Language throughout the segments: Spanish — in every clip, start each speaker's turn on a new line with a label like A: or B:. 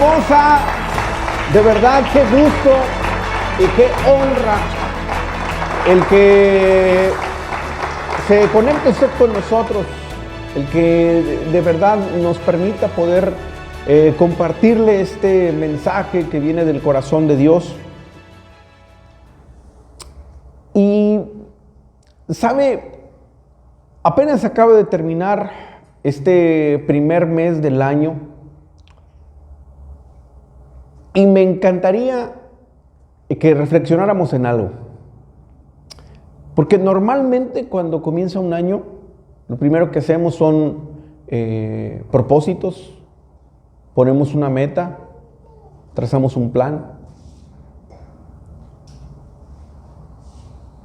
A: hermosa, de verdad, qué gusto y qué honra el que se conecte usted con nosotros, el que de verdad nos permita poder compartirle este mensaje que viene del corazón de Dios. Y, ¿sabe? Apenas acaba de terminar este primer mes del año y me encantaría que reflexionáramos en algo. Porque normalmente cuando comienza un año, lo primero que hacemos son propósitos, ponemos una meta, trazamos un plan.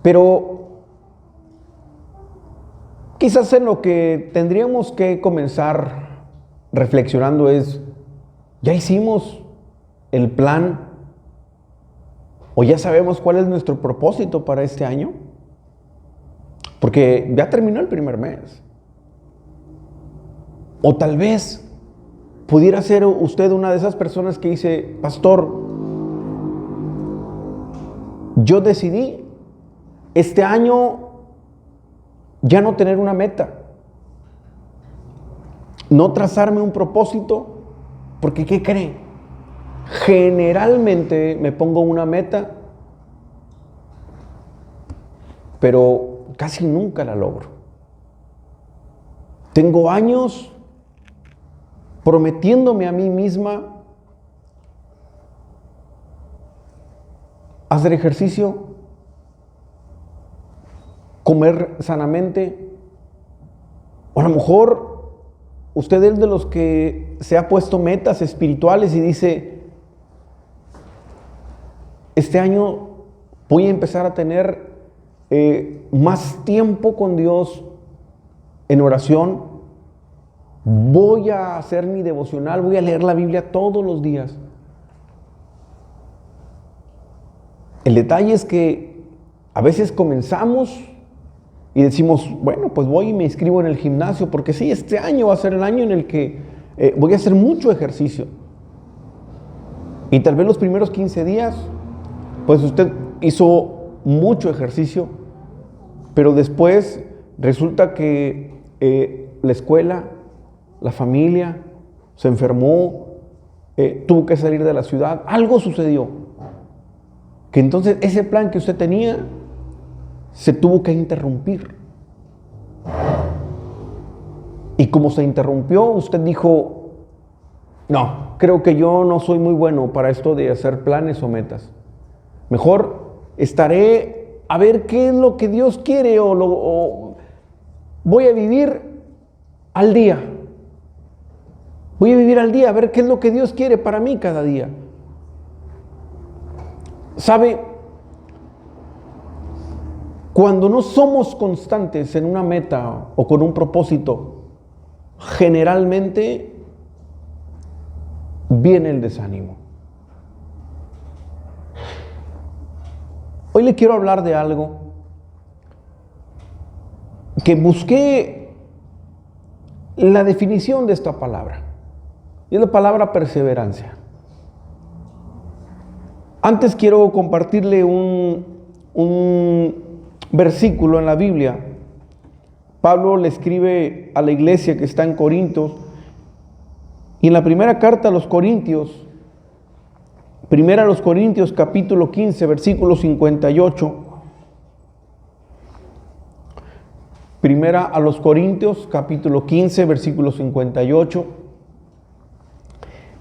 A: Pero quizás en lo que tendríamos que comenzar reflexionando es, ¿ya hicimos el plan o ya sabemos cuál es nuestro propósito para este año? Porque ya terminó el primer mes. O tal vez pudiera ser usted una de esas personas que dice, pastor, yo decidí este año ya no tener una meta, no trazarme un propósito, porque ¿qué cree? Generalmente me pongo una meta, pero casi nunca la logro. Tengo años prometiéndome a mí misma hacer ejercicio, comer sanamente, o a lo mejor usted es de los que se ha puesto metas espirituales y dice, este año voy a empezar a tener más tiempo con Dios en oración, voy a hacer mi devocional, voy a leer la Biblia todos los días. El detalle es que a veces comenzamos y decimos, bueno, pues voy y me inscribo en el gimnasio, porque sí, este año va a ser el año en el que voy a hacer mucho ejercicio. Y tal vez los primeros 15 días, pues usted hizo mucho ejercicio, pero después resulta que la escuela, la familia, se enfermó, tuvo que salir de la ciudad, algo sucedió. Que entonces ese plan que usted tenía se tuvo que interrumpir. Y como se interrumpió, usted dijo, no, creo que yo no soy muy bueno para esto de hacer planes o metas. Mejor estaré a ver qué es lo que Dios quiere o voy a vivir al día. Voy a vivir al día, a ver qué es lo que Dios quiere para mí cada día. ¿Sabe? Cuando no somos constantes en una meta o con un propósito, generalmente viene el desánimo. Hoy le quiero hablar de algo que busqué la definición de esta palabra. Y es la palabra perseverancia. Antes quiero compartirle un versículo en la Biblia. Pablo le escribe a la iglesia que está en Corintios, y en la primera carta a los Corintios, capítulo 15, versículo 58. Primera a los Corintios, capítulo 15, versículo 58.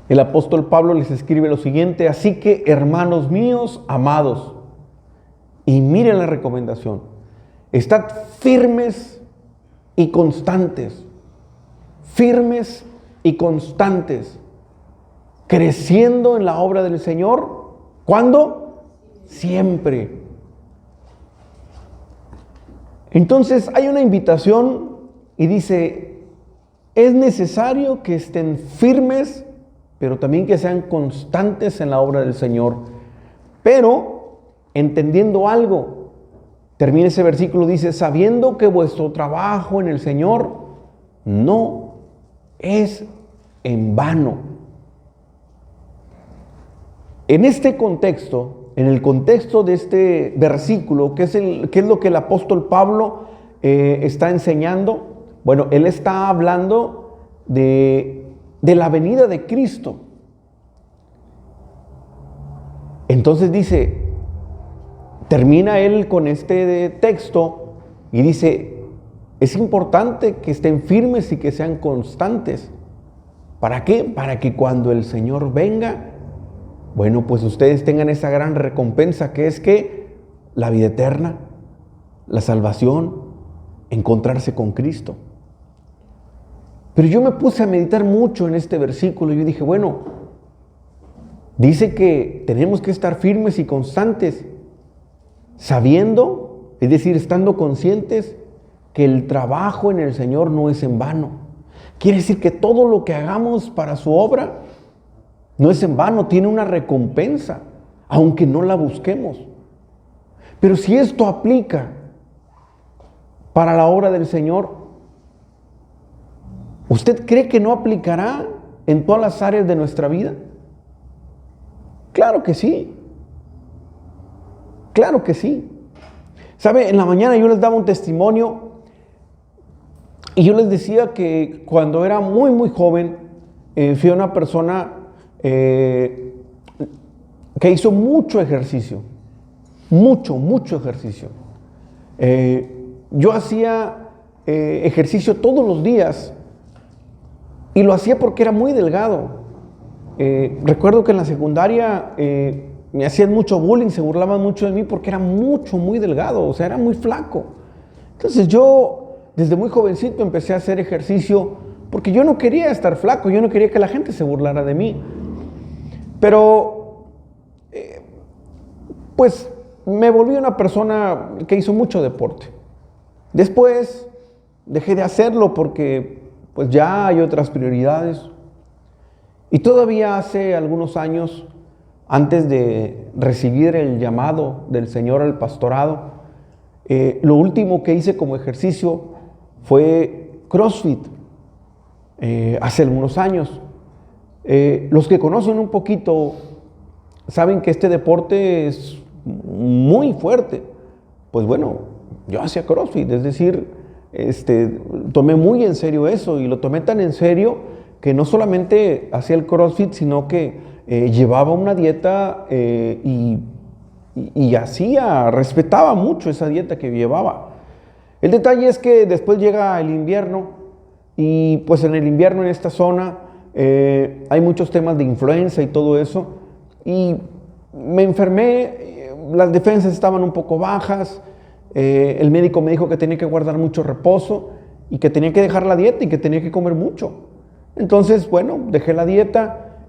A: El apóstol Pablo les escribe lo siguiente: así que, hermanos míos, amados, y miren la recomendación, estad firmes y constantes, creciendo en la obra del Señor. ¿Cuándo? Siempre. Entonces hay una invitación y dice, es necesario que estén firmes, pero también que sean constantes en la obra del Señor. Pero, entendiendo algo, termina ese versículo, dice, sabiendo que vuestro trabajo en el Señor no es en vano. En este contexto, en el contexto de este versículo, ¿qué es lo que el apóstol Pablo está enseñando? Bueno, él está hablando de la venida de Cristo. Entonces dice, termina él con este texto y dice, es importante que estén firmes y que sean constantes. ¿Para qué? Para que cuando el Señor venga, bueno, pues ustedes tengan esa gran recompensa que es que la vida eterna, la salvación, encontrarse con Cristo. Pero yo me puse a meditar mucho en este versículo y yo dije, bueno, dice que tenemos que estar firmes y constantes, sabiendo, es decir, estando conscientes que el trabajo en el Señor no es en vano. Quiere decir que todo lo que hagamos para su obra no es en vano, tiene una recompensa, aunque no la busquemos. Pero si esto aplica para la obra del Señor, ¿usted cree que no aplicará en todas las áreas de nuestra vida? Claro que sí. Claro que sí. ¿Sabe? En la mañana yo les daba un testimonio y yo les decía que cuando era muy, muy joven, fui una persona que hizo mucho ejercicio. Mucho ejercicio. Yo hacía ejercicio todos los días y lo hacía porque era muy delgado. Recuerdo que en la secundaria me hacían mucho bullying, se burlaban mucho de mí porque era muy delgado, o sea, era muy flaco. Entonces yo, desde muy jovencito, empecé a hacer ejercicio porque yo no quería estar flaco, yo no quería que la gente se burlara de mí. Pero, pues, me volví una persona que hizo mucho deporte. Después dejé de hacerlo porque, pues, ya hay otras prioridades. Y todavía hace algunos años, antes de recibir el llamado del Señor al pastorado, lo último que hice como ejercicio fue CrossFit, hace algunos años. Los que conocen un poquito saben que este deporte es muy fuerte. Pues bueno, yo hacía CrossFit, es decir, tomé muy en serio eso y lo tomé tan en serio que no solamente hacía el CrossFit, sino que llevaba una dieta y respetaba mucho esa dieta que llevaba. El detalle es que después llega el invierno y pues en el invierno en esta zona hay muchos temas de influenza y todo eso y me enfermé, las defensas estaban un poco bajas, el médico me dijo que tenía que guardar mucho reposo y que tenía que dejar la dieta y que tenía que comer mucho. Entonces, bueno, dejé la dieta,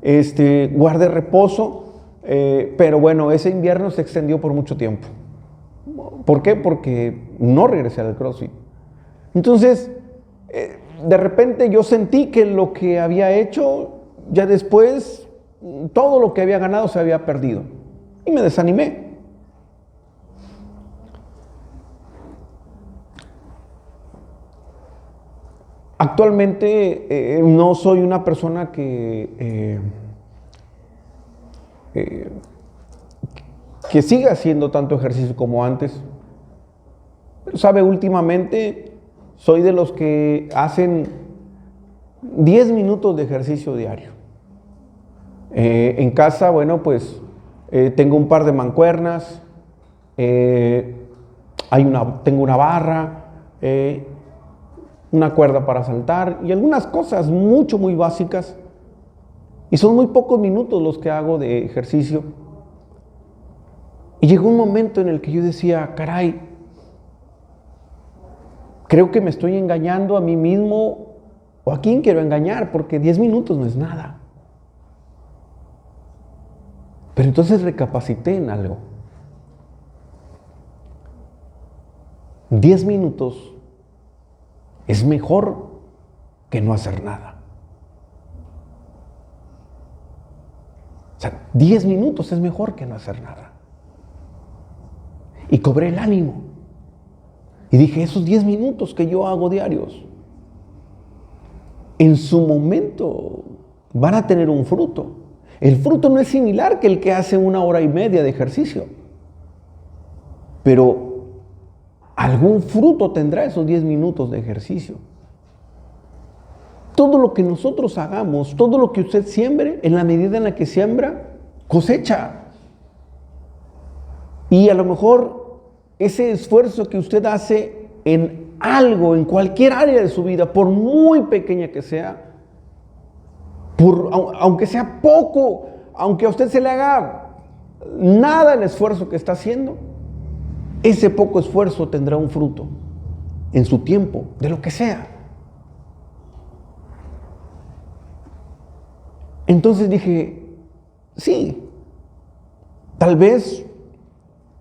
A: guardé reposo, pero bueno, ese invierno se extendió por mucho tiempo. ¿Por qué? Porque no regresé al CrossFit. Entonces, de repente yo sentí que lo que había hecho, ya después, todo lo que había ganado se había perdido. Y me desanimé. Actualmente no soy una persona que siga haciendo tanto ejercicio como antes. Pero sabe, últimamente soy de los que hacen 10 minutos de ejercicio diario. En casa, bueno, pues tengo un par de mancuernas, tengo una barra, una cuerda para saltar y algunas cosas muy básicas. Y son muy pocos minutos los que hago de ejercicio. Y llegó un momento en el que yo decía, caray, creo que me estoy engañando a mí mismo o a quién quiero engañar, porque 10 minutos no es nada. Pero entonces recapacité en algo. 10 minutos es mejor que no hacer nada. O sea, 10 minutos es mejor que no hacer nada. Y cobré el ánimo. Y dije, esos 10 minutos que yo hago diarios, en su momento van a tener un fruto. El fruto no es similar que el que hace 1 hora y media de ejercicio, pero algún fruto tendrá esos 10 minutos de ejercicio. Todo lo que nosotros hagamos, todo lo que usted siembre, en la medida en la que siembra, cosecha. Y a lo mejor ese esfuerzo que usted hace en algo, en cualquier área de su vida, por muy pequeña que sea, aunque sea poco, aunque a usted se le haga nada el esfuerzo que está haciendo, ese poco esfuerzo tendrá un fruto en su tiempo, de lo que sea. Entonces dije, sí, tal vez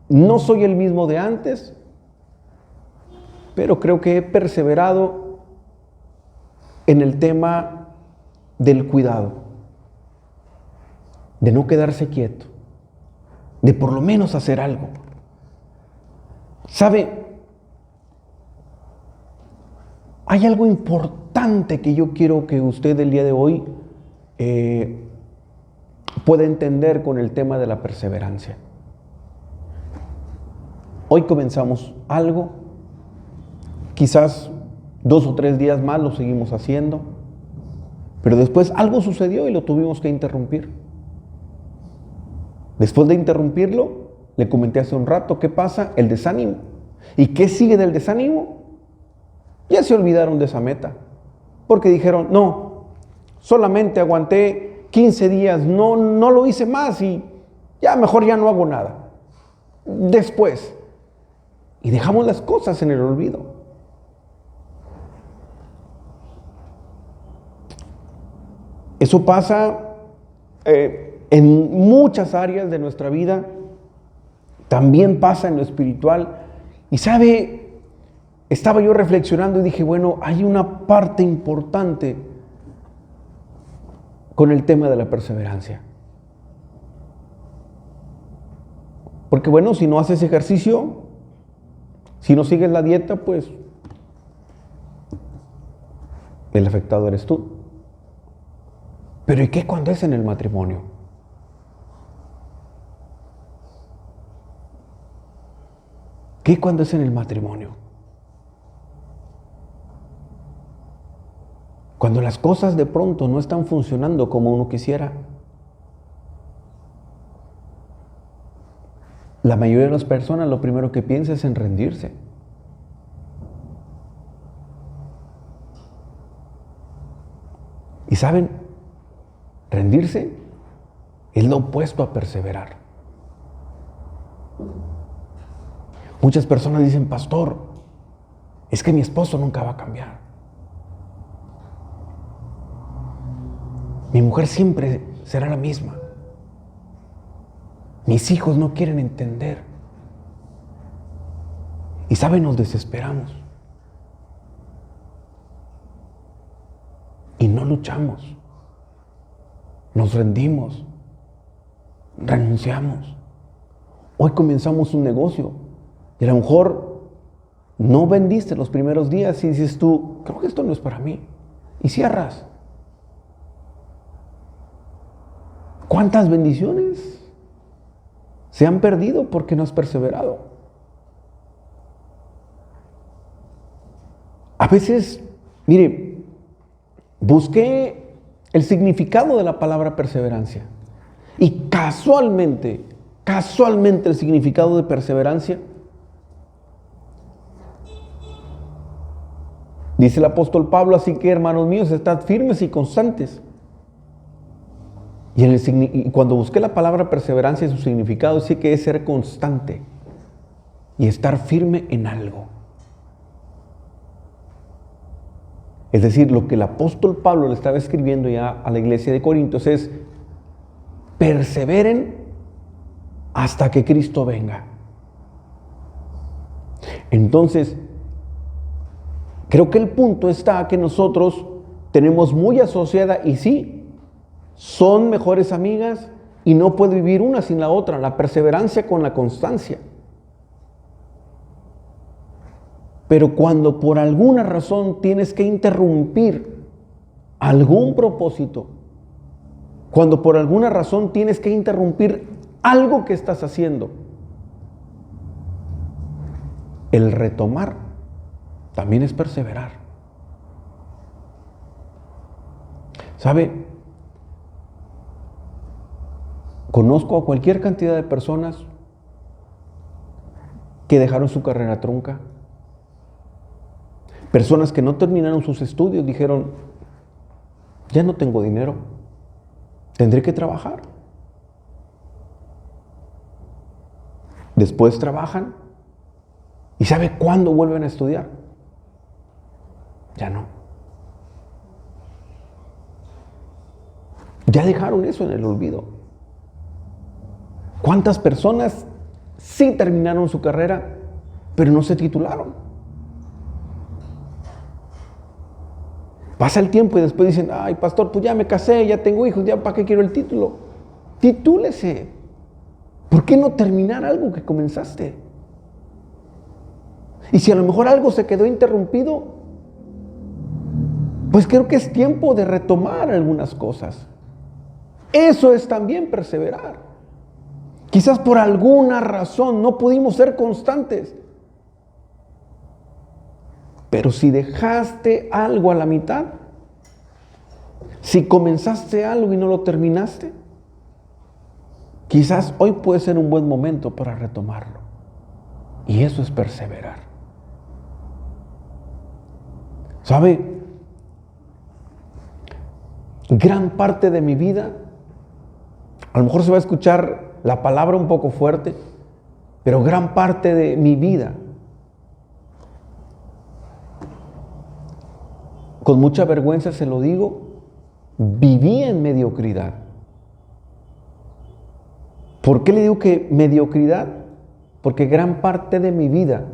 A: no soy el mismo de antes, pero creo que he perseverado en el tema del cuidado, de no quedarse quieto, de por lo menos hacer algo. ¿Sabe? Hay algo importante que yo quiero que usted el día de hoy pueda entender con el tema de la perseverancia. Hoy comenzamos algo, quizás 2 o 3 días más lo seguimos haciendo, pero después algo sucedió y lo tuvimos que interrumpir. Después de interrumpirlo, le comenté hace un rato, ¿qué pasa? El desánimo. ¿Y qué sigue del desánimo? Ya se olvidaron de esa meta, porque dijeron, no, solamente aguanté 15 días, no lo hice más y ya mejor ya no hago nada. Después, y dejamos las cosas en el olvido. Eso pasa en muchas áreas de nuestra vida, también pasa en lo espiritual. Y sabe, estaba yo reflexionando y dije, bueno, hay una parte importante con el tema de la perseverancia. Porque bueno, si no haces ejercicio, si no sigues la dieta, pues el afectado eres tú. Pero ¿y qué cuando es en el matrimonio? ¿Qué cuando es en el matrimonio? Cuando las cosas de pronto no están funcionando como uno quisiera. La mayoría de las personas lo primero que piensa es en rendirse. ¿Y saben? Rendirse es lo opuesto a perseverar. Muchas personas dicen, pastor, es que mi esposo nunca va a cambiar. Mi mujer siempre será la misma. Mis hijos no quieren entender. Y saben, nos desesperamos. Y no luchamos. Nos rendimos. Renunciamos. Hoy comenzamos un negocio. Y a lo mejor no vendiste los primeros días y dices tú, creo que esto no es para mí. Y cierras. ¿Cuántas bendiciones se han perdido porque no has perseverado? A veces, mire, busqué el significado de la palabra perseverancia. Y casualmente el significado de perseverancia, dice el apóstol Pablo, así que hermanos míos, estad firmes y constantes. Y cuando busqué la palabra perseverancia y su significado, dice que es ser constante y estar firme en algo. Es decir, lo que el apóstol Pablo le estaba escribiendo ya a la iglesia de Corintios es: perseveren hasta que Cristo venga. Entonces, creo que el punto está que nosotros tenemos muy asociada, y sí, son mejores amigas y no puede vivir una sin la otra, la perseverancia con la constancia. Pero cuando por alguna razón tienes que interrumpir algún propósito, Cuando por alguna razón tienes que interrumpir algo que estás haciendo, el retomar también es perseverar. ¿Sabe? Conozco a cualquier cantidad de personas que dejaron su carrera trunca. Personas que no terminaron sus estudios, dijeron, ya no tengo dinero, tendré que trabajar. Después trabajan y ¿sabe cuándo vuelven a estudiar? Ya no. Ya dejaron eso en el olvido. ¿Cuántas personas sí terminaron su carrera, pero no se titularon? Pasa el tiempo y después dicen, ay, pastor, pues ya me casé, ya tengo hijos, ya para qué quiero el título. Titúlese. ¿Por qué no terminar algo que comenzaste? Y si a lo mejor algo se quedó interrumpido, pues creo que es tiempo de retomar algunas cosas. Eso es también perseverar. Quizás por alguna razón no pudimos ser constantes. Pero si dejaste algo a la mitad, si comenzaste algo y no lo terminaste, quizás hoy puede ser un buen momento para retomarlo. Y eso es perseverar. ¿Sabe? Gran parte de mi vida, a lo mejor se va a escuchar la palabra un poco fuerte, pero gran parte de mi vida, con mucha vergüenza se lo digo, viví en mediocridad. ¿Por qué le digo que mediocridad? Porque gran parte de mi vida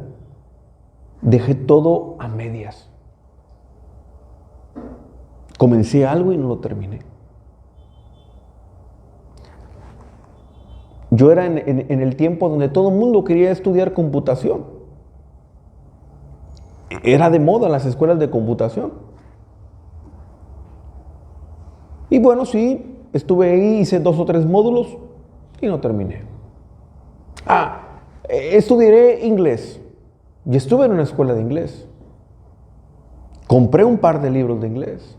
A: dejé todo a medias. Comencé algo y no lo terminé. Yo era en el tiempo donde todo el mundo quería estudiar computación. Era de moda las escuelas de computación. Y bueno, sí, estuve ahí, hice 2 o 3 módulos y no terminé. Estudiaré inglés. Y estuve en una escuela de inglés. Compré un par de libros de inglés.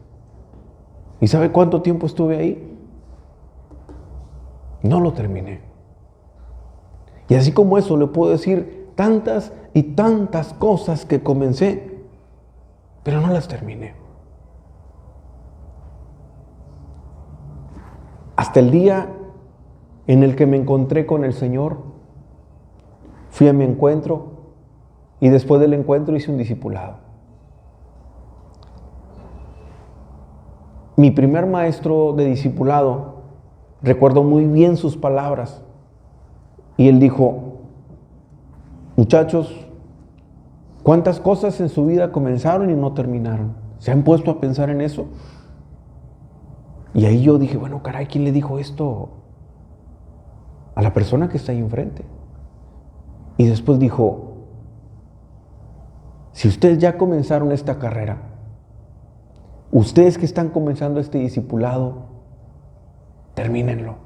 A: ¿Y sabe cuánto tiempo estuve ahí? No lo terminé. Y así como eso le puedo decir tantas y tantas cosas que comencé, pero no las terminé. Hasta el día en el que me encontré con el Señor, fui a mi encuentro y después del encuentro hice un discipulado. Mi primer maestro de discipulado, recuerdo muy bien sus palabras, y él dijo, muchachos, ¿cuántas cosas en su vida comenzaron y no terminaron? ¿Se han puesto a pensar en eso? Y ahí yo dije, bueno, caray, ¿quién le dijo esto a la persona que está ahí enfrente? Y después dijo, si ustedes ya comenzaron esta carrera, ustedes que están comenzando este discipulado, termínenlo.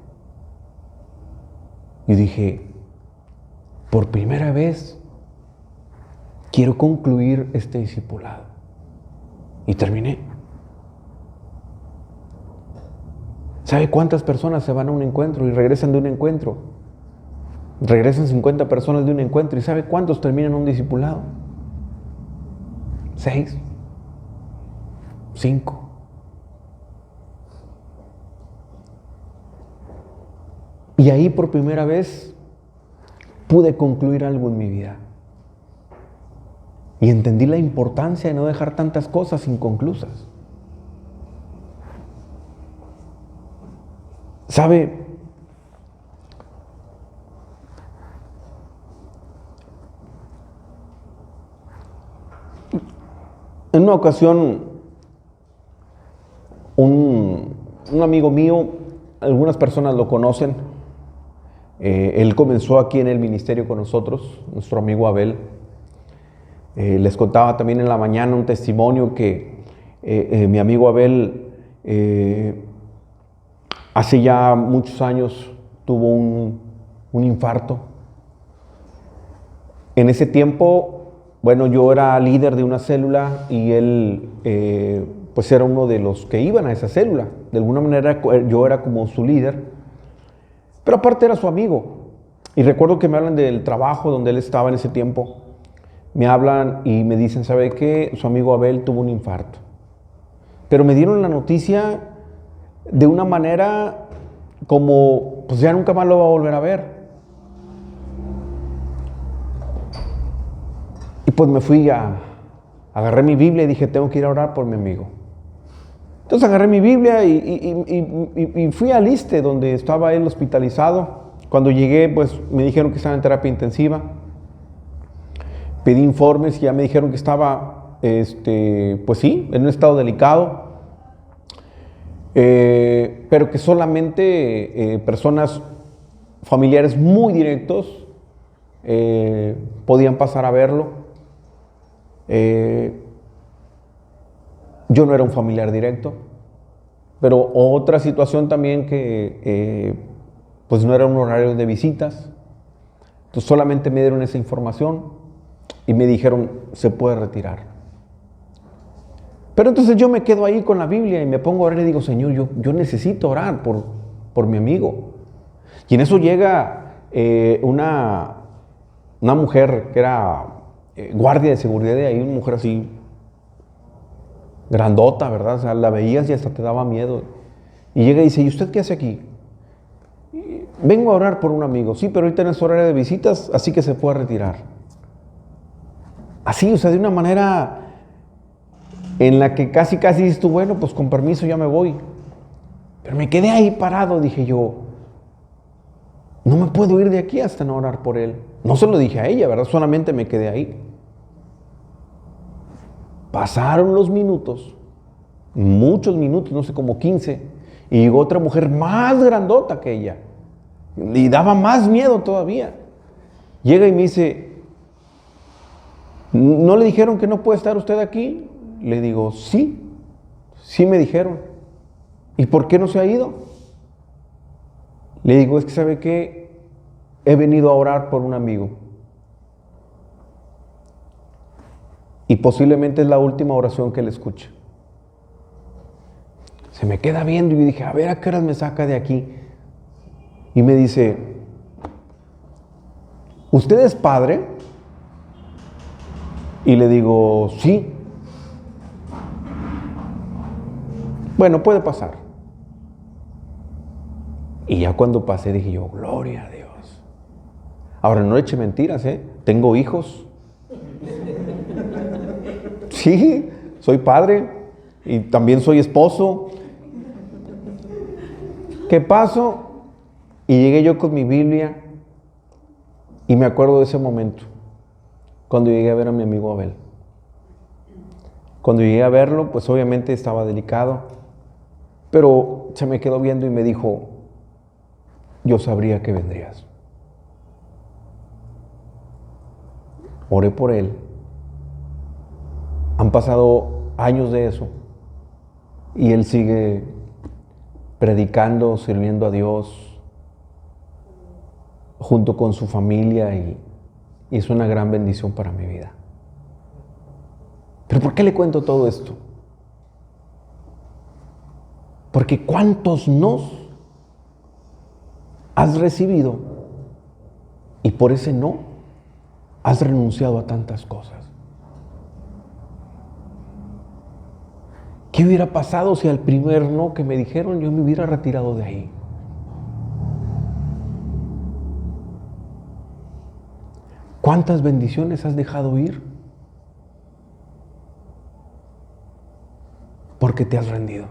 A: Y dije, por primera vez quiero concluir este discipulado. Y terminé. ¿Sabe cuántas personas se van a un encuentro y regresan de un encuentro? Regresan 50 personas de un encuentro. ¿Y sabe cuántos terminan un discipulado? 6, 5. Y ahí por primera vez pude concluir algo en mi vida. Y entendí la importancia de no dejar tantas cosas inconclusas. ¿Sabe? En una ocasión, un amigo mío, algunas personas lo conocen, él comenzó aquí en el ministerio con nosotros, nuestro amigo Abel. Les contaba también en la mañana un testimonio que mi amigo Abel Hace ya muchos años tuvo un infarto. En ese tiempo, bueno, yo era líder de una célula y él pues era uno de los que iban a esa célula. De alguna manera yo era como su líder, pero aparte era su amigo. Y recuerdo que me hablan del trabajo donde él estaba en ese tiempo. Me hablan y me dicen, ¿sabe qué? Su amigo Abel tuvo un infarto. Pero me dieron la noticia de una manera como, pues ya nunca más lo va a volver a ver. Y pues me fui agarré mi Biblia y dije, tengo que ir a orar por mi amigo. Entonces agarré mi Biblia y fui al ISSSTE donde estaba él hospitalizado. Cuando llegué, pues me dijeron que estaba en terapia intensiva. Pedí informes y ya me dijeron que estaba, pues sí, en un estado delicado. Pero que solamente personas familiares muy directos podían pasar a verlo. Yo no era un familiar directo, pero otra situación también que pues no era un horario de visitas. Entonces solamente me dieron esa información y me dijeron, se puede retirar. Pero entonces yo me quedo ahí con la Biblia y me pongo a orar y digo, Señor, yo necesito orar por mi amigo. Y en eso llega una mujer que era guardia de seguridad de ahí, una mujer así, grandota, ¿verdad? O sea, la veías y hasta te daba miedo. Y llega y dice, ¿y usted qué hace aquí? Vengo a orar por un amigo. Sí, pero ahorita en su horario de visitas, así que se puede retirar. Así, o sea, de una manera en la que casi dices tú, bueno, pues con permiso ya me voy. Pero me quedé ahí parado, dije yo, no me puedo ir de aquí hasta no orar por él. No se lo dije a ella, ¿verdad? Solamente me quedé ahí. Pasaron los minutos, muchos minutos, no sé, como 15, y llegó otra mujer más grandota que ella. Y daba más miedo todavía. Llega y me dice, ¿no le dijeron que no puede estar usted aquí? Le digo, sí me dijeron. ¿Y por qué no se ha ido? Le digo, es que ¿sabe qué? He venido a orar por un amigo. Y posiblemente es la última oración que él escucha. Se me queda viendo y dije, a ver a qué horas me saca de aquí. Y me dice, ¿usted es padre? Y le digo, sí. Bueno, puede pasar. Y ya cuando pasé dije yo, gloria a Dios. Ahora no eche mentiras, tengo hijos. Sí, soy padre y también soy esposo. ¿Qué pasó? Y llegué yo con mi Biblia y me acuerdo de ese momento, cuando llegué a ver a mi amigo Abel. Cuando llegué a verlo, pues obviamente estaba delicado, pero se me quedó viendo y me dijo, yo sabría que vendrías. Oré por él. Han pasado años de eso y él sigue predicando, sirviendo a Dios junto con su familia y es una gran bendición para mi vida. ¿Pero por qué le cuento todo esto? Porque ¿cuántos nos has recibido y por ese no has renunciado a tantas cosas? ¿Qué hubiera pasado si al primer no que me dijeron yo me hubiera retirado de ahí? ¿Cuántas bendiciones has dejado ir? Porque te has rendido.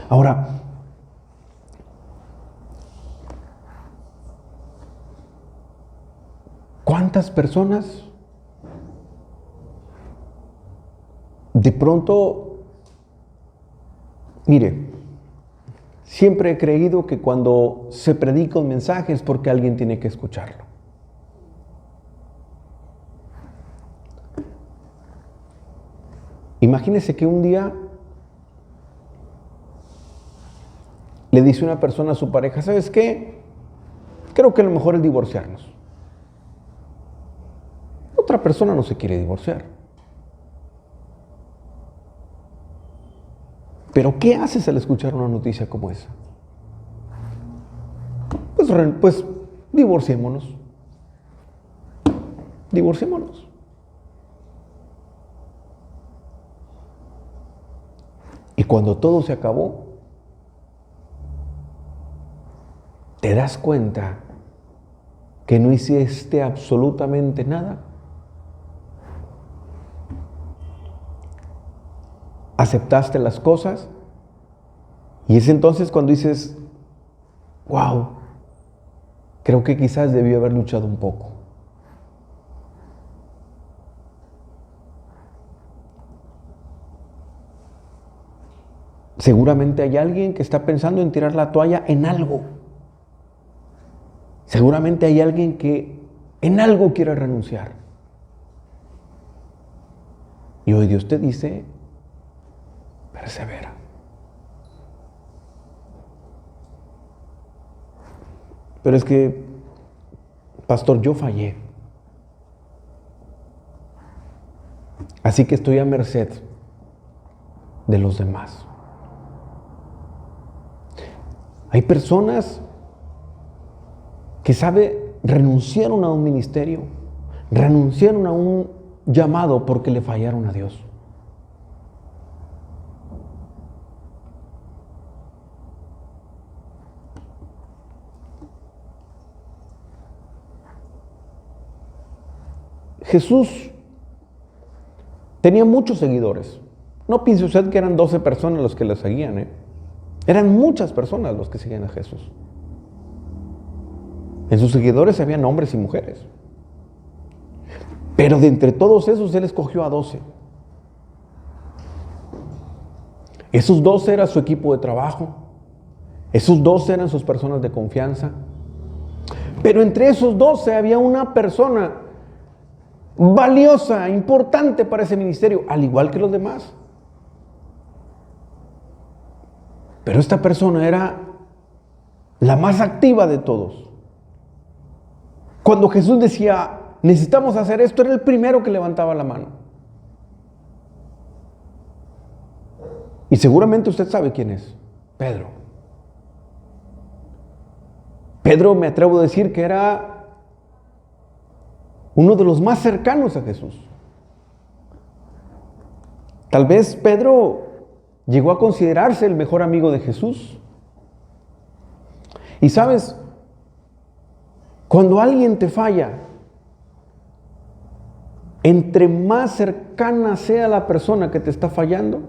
A: Ahora, ¿cuántas personas de pronto, mire, siempre he creído que cuando se predica un mensaje es porque alguien tiene que escucharlo. Imagínese que un día le dice una persona a su pareja, ¿sabes qué? Creo que lo mejor es divorciarnos. Otra persona no se quiere divorciar. Pero ¿qué haces al escuchar una noticia como esa? Pues divorciémonos. Divorciémonos. Y cuando todo se acabó, te das cuenta que no hiciste absolutamente nada. Aceptaste las cosas y es entonces cuando dices, wow, creo que quizás debí haber luchado un poco. Seguramente hay alguien que está pensando en tirar la toalla en algo. Seguramente hay alguien que en algo quiere renunciar. Y hoy Dios te dice, persevera. Pero es que, pastor, yo fallé. Así que estoy a merced de los demás. Hay personas que renunciaron a un ministerio, renunciaron a un llamado porque le fallaron a Dios. Jesús tenía muchos seguidores. No piense usted que eran 12 personas los que le seguían, Eran muchas personas los que seguían a Jesús. En sus seguidores habían hombres y mujeres. Pero de entre todos esos, Él escogió a 12. Esos 12 eran su equipo de trabajo. Esos 12 eran sus personas de confianza. Pero entre esos 12 había una persona valiosa, importante para ese ministerio, al igual que los demás. Pero esta persona era la más activa de todos. Cuando Jesús decía, necesitamos hacer esto, era el primero que levantaba la mano. Y seguramente usted sabe quién es, Pedro. Pedro, me atrevo a decir que era uno de los más cercanos a Jesús. Tal vez Pedro llegó a considerarse el mejor amigo de Jesús. Y sabes, cuando alguien te falla, entre más cercana sea la persona que te está fallando,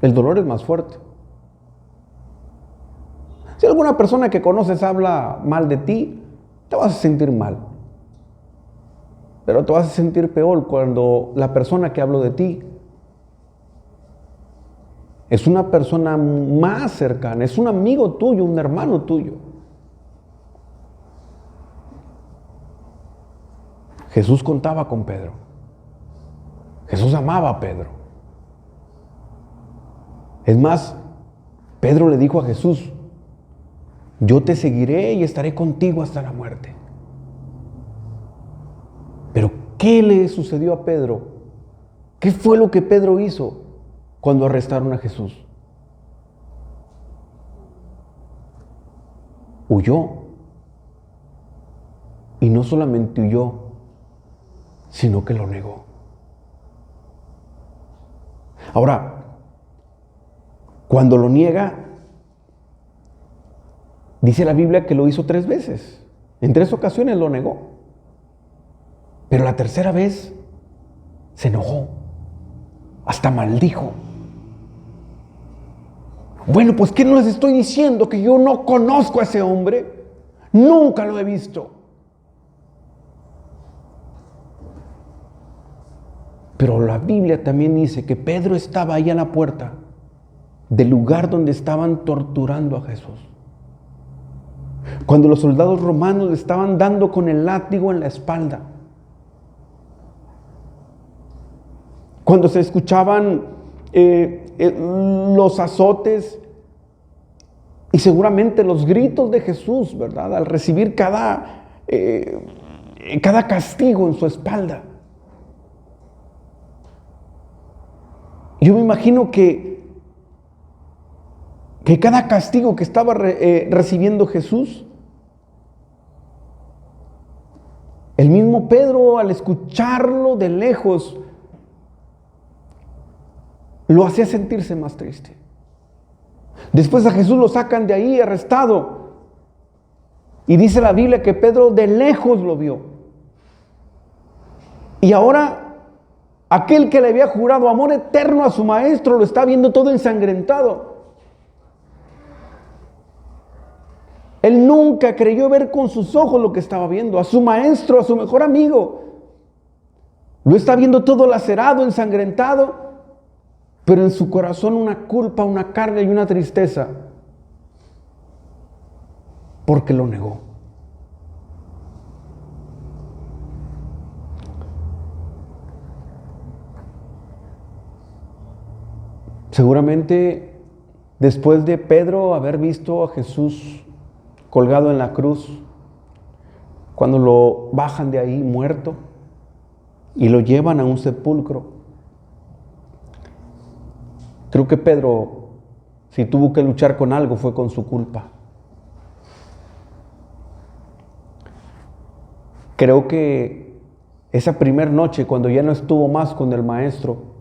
A: el dolor es más fuerte. Si alguna persona que conoces habla mal de ti, te vas a sentir mal. Pero te vas a sentir peor cuando la persona que habló de ti es una persona más cercana, es un amigo tuyo, un hermano tuyo. Jesús contaba con Pedro. Jesús amaba a Pedro. Es más, Pedro le dijo a Jesús, yo te seguiré y estaré contigo hasta la muerte. Pero, ¿qué le sucedió a Pedro? ¿Qué fue lo que Pedro hizo cuando arrestaron a Jesús? Huyó. Y no solamente huyó, sino que lo negó. Ahora, cuando lo niega, dice la Biblia que lo hizo 3 veces. En 3 ocasiones lo negó. Pero la tercera vez se enojó, hasta maldijo. Bueno, pues ¿qué no les estoy diciendo? Que yo no conozco a ese hombre, nunca lo he visto. Pero la Biblia también dice que Pedro estaba ahí a la puerta del lugar donde estaban torturando a Jesús. Cuando los soldados romanos le estaban dando con el látigo en la espalda. Cuando se escuchaban los azotes Y seguramente los gritos de Jesús, ¿verdad? Al recibir cada castigo en su espalda. Yo me imagino que cada castigo que estaba recibiendo Jesús, el mismo Pedro, al escucharlo de lejos, lo hacía sentirse más triste. Después a Jesús lo sacan de ahí arrestado. Y dice la Biblia que Pedro de lejos lo vio. Y ahora aquel que le había jurado amor eterno a su maestro lo está viendo todo ensangrentado. Él nunca creyó ver con sus ojos lo que estaba viendo. A su maestro, a su mejor amigo. Lo está viendo todo lacerado, ensangrentado. Pero en su corazón una culpa, una carga y una tristeza. Porque lo negó. Seguramente después de Pedro haber visto a Jesús colgado en la cruz, cuando lo bajan de ahí muerto y lo llevan a un sepulcro, creo que Pedro, si tuvo que luchar con algo, fue con su culpa. Creo que esa primera noche, cuando ya no estuvo más con el maestro,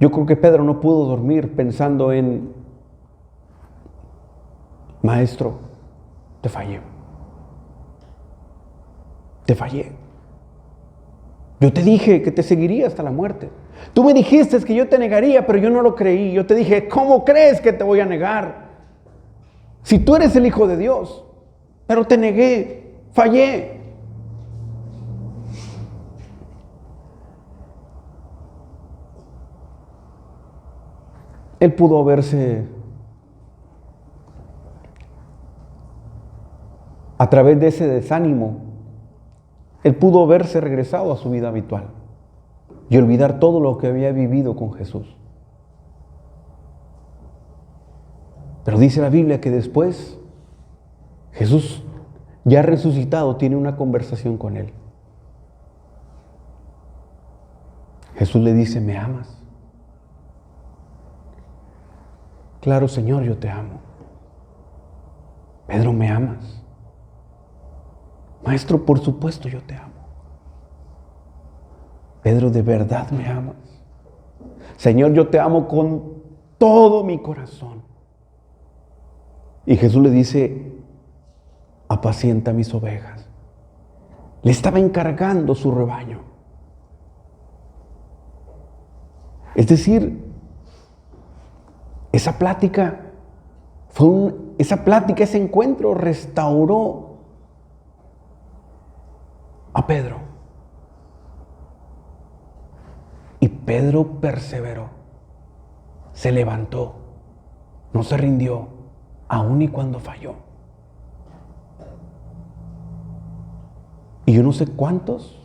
A: yo creo que Pedro no pudo dormir pensando en: maestro, te fallé. Te fallé. Yo te dije que te seguiría hasta la muerte. Tú me dijiste que yo te negaría, pero yo no lo creí. Yo te dije: ¿cómo crees que te voy a negar? Si tú eres el Hijo de Dios. Pero te negué, fallé. Él pudo haberse, a través de ese desánimo, él pudo haberse regresado a su vida habitual y olvidar todo lo que había vivido con Jesús. Pero dice la Biblia que después Jesús, ya resucitado, tiene una conversación con él. Jesús le dice: ¿me amas? Claro, Señor, yo te amo. Pedro, ¿me amas? Maestro, por supuesto yo te amo. Pedro, ¿de verdad me amas? Señor, yo te amo con todo mi corazón. Y Jesús le dice: apacienta mis ovejas. Le estaba encargando su rebaño. Es decir, esa plática, ese encuentro restauró a Pedro. Y Pedro perseveró, se levantó, no se rindió, aun y cuando falló. Y yo no sé cuántos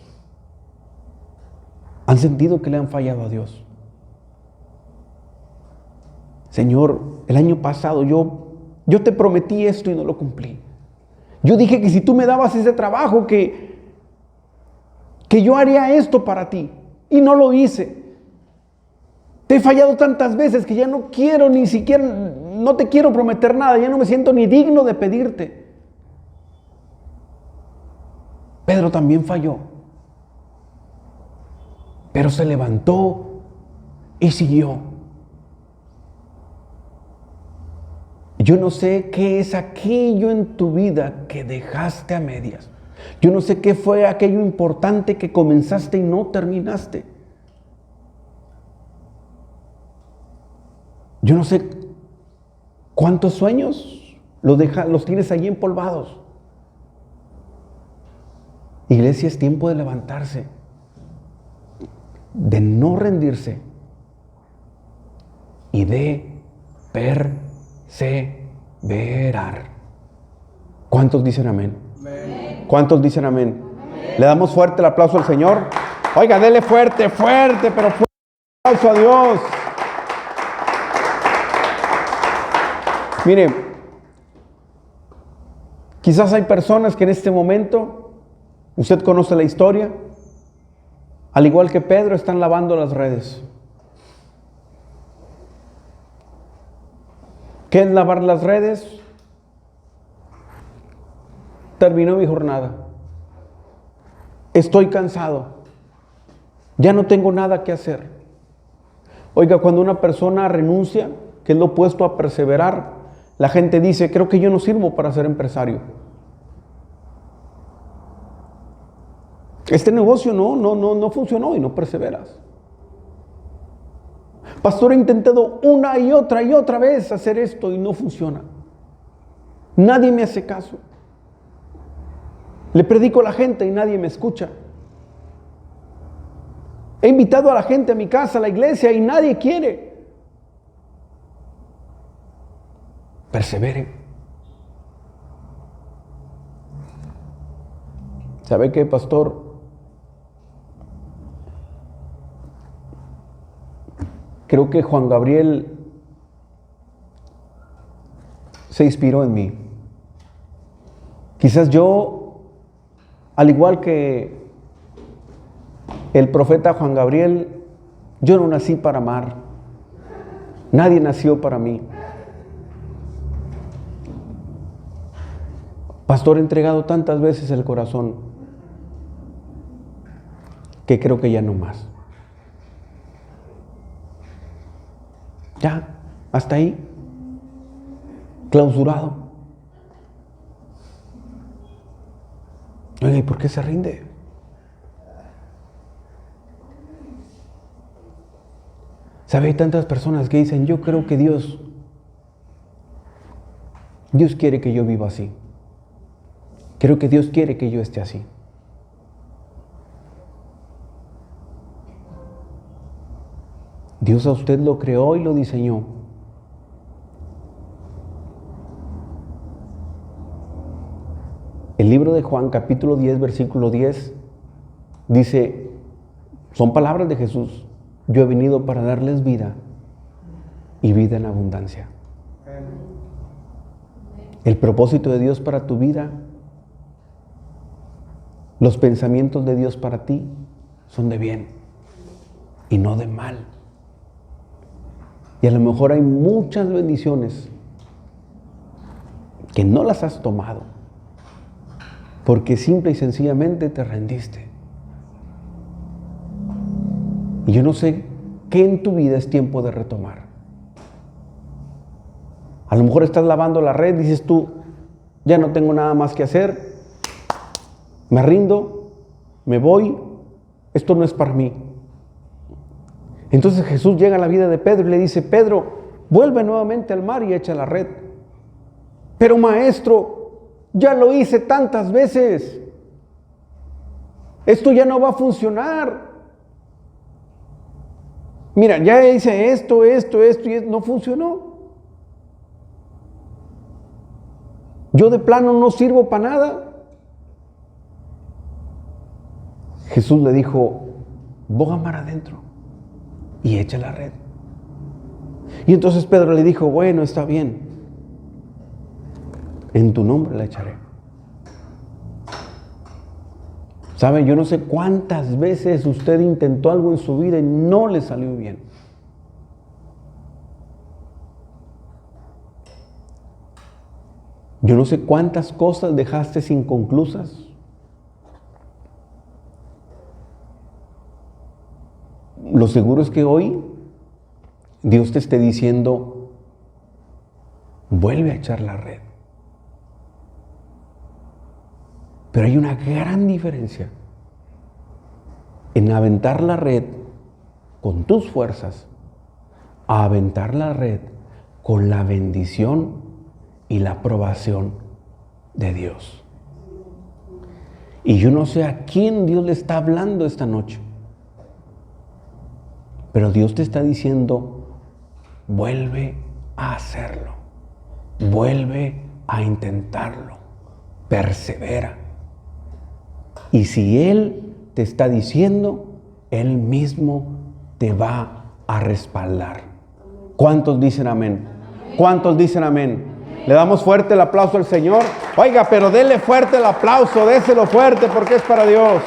A: han sentido que le han fallado a Dios. Señor, el año pasado yo te prometí esto y no lo cumplí. Yo dije que si tú me dabas ese trabajo, que yo haría esto para ti, y no lo hice. Te he fallado tantas veces que ya no quiero ni siquiera, no te quiero prometer nada, ya no me siento ni digno de pedirte. Pedro también falló, pero se levantó y siguió. Yo no sé qué es aquello en tu vida que dejaste a medias. Yo no sé qué fue aquello importante que comenzaste y no terminaste. Yo no sé cuántos sueños los tienes allí empolvados. Iglesia, es tiempo de levantarse, de no rendirse y de perseverar. ¿Cuántos dicen amén? Amén. ¿Cuántos dicen amén? Amén. Le damos fuerte el aplauso al Señor. Oiga, dele fuerte, pero fuerte aplauso a Dios. Mire, quizás hay personas que en este momento, usted conoce la historia, al igual que Pedro, están lavando las redes. ¿Qué es lavar las redes? Terminó mi jornada. Estoy cansado. Ya no tengo nada que hacer. Oiga, cuando una persona renuncia, que es lo opuesto a perseverar, la gente dice, creo que yo no sirvo para ser empresario. Este negocio no funcionó y no perseveras. Pastor, he intentado una y otra vez hacer esto y no funciona. Nadie me hace caso. Le predico a la gente y nadie me escucha. He invitado a la gente a mi casa, a la iglesia, y nadie quiere. Persevere. ¿Sabe qué, pastor? Creo que Juan Gabriel se inspiró en mí. Quizás yo, al igual que el profeta Juan Gabriel, yo no nací para amar. Nadie nació para mí. Pastor, he entregado tantas veces el corazón que creo que ya no más. Ya, hasta ahí, clausurado. Oye, ¿y por qué se rinde? ¿Sabe? Hay tantas personas que dicen, yo creo que Dios quiere que yo viva así. Creo que Dios quiere que yo esté así. Dios a usted lo creó y lo diseñó. El libro de Juan, capítulo 10, versículo 10, dice, son palabras de Jesús, yo he venido para darles vida y vida en abundancia. El propósito de Dios para tu vida, los pensamientos de Dios para ti son de bien y no de mal. Y a lo mejor hay muchas bendiciones que no las has tomado porque simple y sencillamente te rendiste. Y yo no sé qué en tu vida es tiempo de retomar. A lo mejor estás lavando la red, dices tú, ya no tengo nada más que hacer, me rindo, me voy, esto no es para mí. Entonces Jesús llega a la vida de Pedro y le dice, Pedro, vuelve nuevamente al mar y echa la red. Pero maestro, ya lo hice tantas veces. Esto ya no va a funcionar. Mira, ya hice esto y no funcionó. Yo de plano no sirvo para nada. Jesús le dijo, boga mar adentro y echa la red. Y entonces Pedro le dijo, bueno, está bien, en tu nombre la echaré. ¿Sabe? Yo no sé cuántas veces usted intentó algo en su vida y no le salió bien. Yo no sé cuántas cosas dejaste inconclusas. Lo seguro es que hoy Dios te esté diciendo, vuelve a echar la red. Pero hay una gran diferencia en aventar la red con tus fuerzas a aventar la red con la bendición y la aprobación de Dios. Y yo no sé a quién Dios le está hablando esta noche, pero Dios te está diciendo, vuelve a hacerlo, vuelve a intentarlo, persevera. Y si Él te está diciendo, Él mismo te va a respaldar. ¿Cuántos dicen amén? ¿Cuántos dicen amén? Le damos fuerte el aplauso al Señor. Oiga, pero dele fuerte el aplauso, déselo fuerte porque es para Dios.